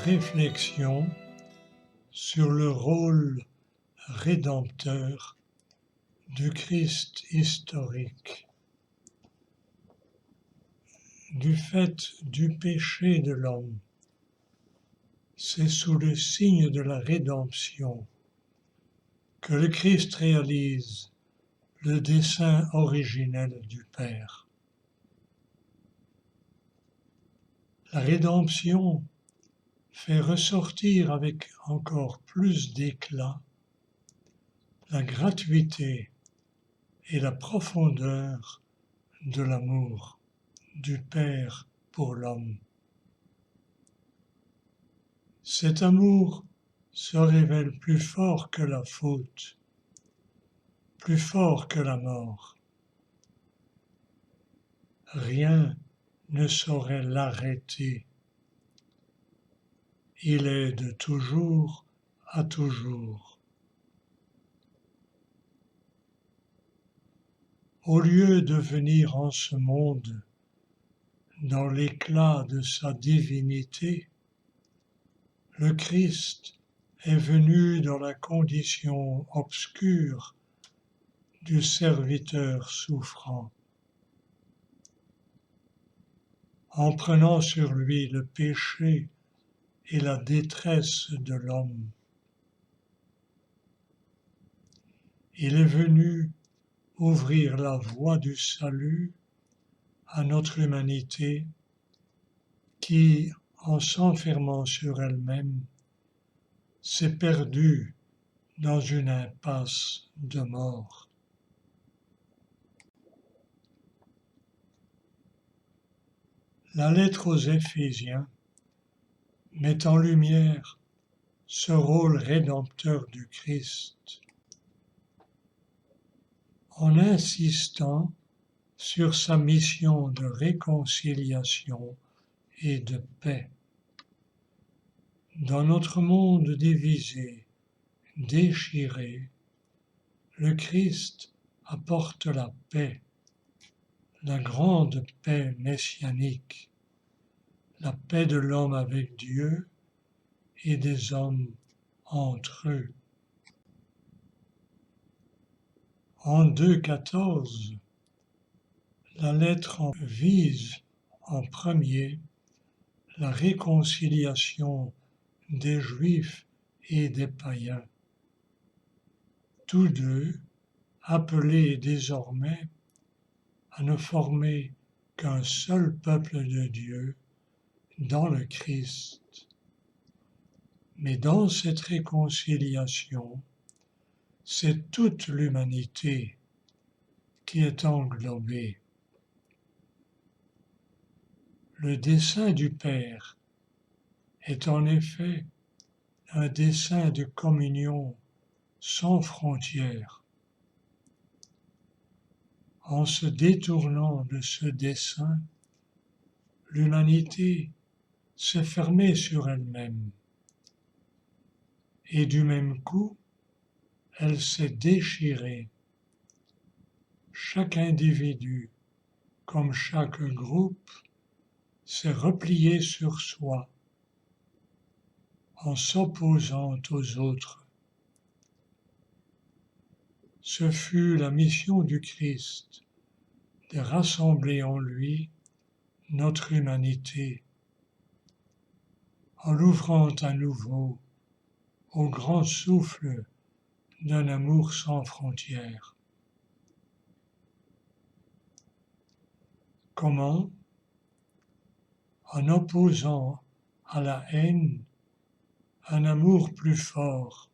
Réflexion sur le rôle rédempteur du Christ historique. Du fait du péché de l'homme, c'est sous le signe de la rédemption que le Christ réalise le dessein originel du Père. La rédemption fait ressortir avec encore plus d'éclat la gratuité et la profondeur de l'amour du Père pour l'homme. Cet amour se révèle plus fort que la faute, plus fort que la mort. Rien ne saurait l'arrêter. Il est de toujours à toujours. Au lieu de venir en ce monde dans l'éclat de sa divinité, le Christ est venu dans la condition obscure du serviteur souffrant. En prenant sur lui le péché et la détresse de l'homme, il est venu ouvrir la voie du salut à notre humanité qui, en s'enfermant sur elle-même, s'est perdue dans une impasse de mort. La lettre aux Éphésiens met en lumière ce rôle rédempteur du Christ en insistant sur sa mission de réconciliation et de paix. Dans notre monde divisé, déchiré, le Christ apporte la paix, la grande paix messianique, la paix de l'homme avec Dieu et des hommes entre eux. En 2,14, la lettre vise en premier la réconciliation des Juifs et des païens, tous deux appelés désormais à ne former qu'un seul peuple de Dieu dans le Christ. Mais dans cette réconciliation, c'est toute l'humanité qui est englobée. Le dessein du Père est en effet un dessein de communion sans frontières. En se détournant de ce dessein, l'humanité s'est fermée sur elle-même et du même coup, elle s'est déchirée. Chaque individu, comme chaque groupe, s'est replié sur soi en s'opposant aux autres. Ce fut la mission du Christ de rassembler en lui notre humanité en l'ouvrant à nouveau au grand souffle d'un amour sans frontières. Comment? En opposant à la haine un amour plus fort,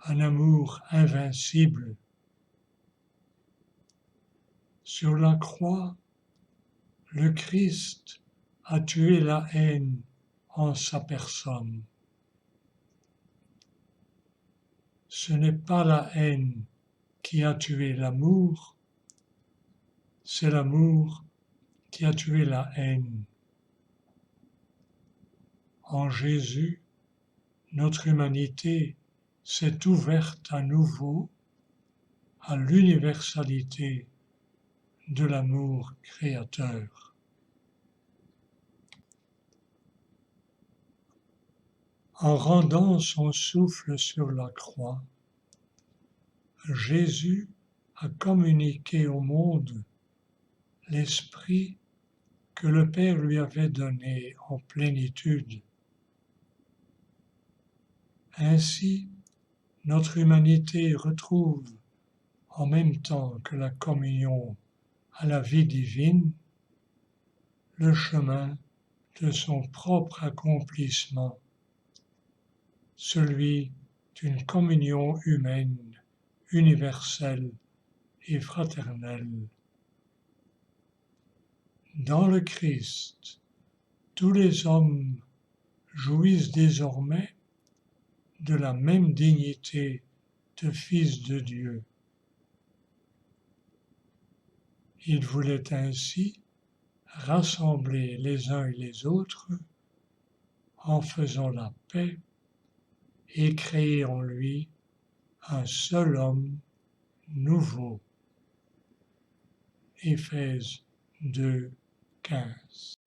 un amour invincible. Sur la croix, le Christ a tué la haine en sa personne. Ce n'est pas la haine qui a tué l'amour, c'est l'amour qui a tué la haine. En Jésus, notre humanité s'est ouverte à nouveau à l'universalité de l'amour créateur. En rendant son souffle sur la croix, Jésus a communiqué au monde l'Esprit que le Père lui avait donné en plénitude. Ainsi, notre humanité retrouve, en même temps que la communion à la vie divine, le chemin de son propre accomplissement, celui d'une communion humaine, universelle et fraternelle. Dans le Christ, tous les hommes jouissent désormais de la même dignité de fils de Dieu. Il voulait ainsi rassembler les uns et les autres en faisant la paix et créer en lui un seul homme nouveau. Éphèse 2, 15.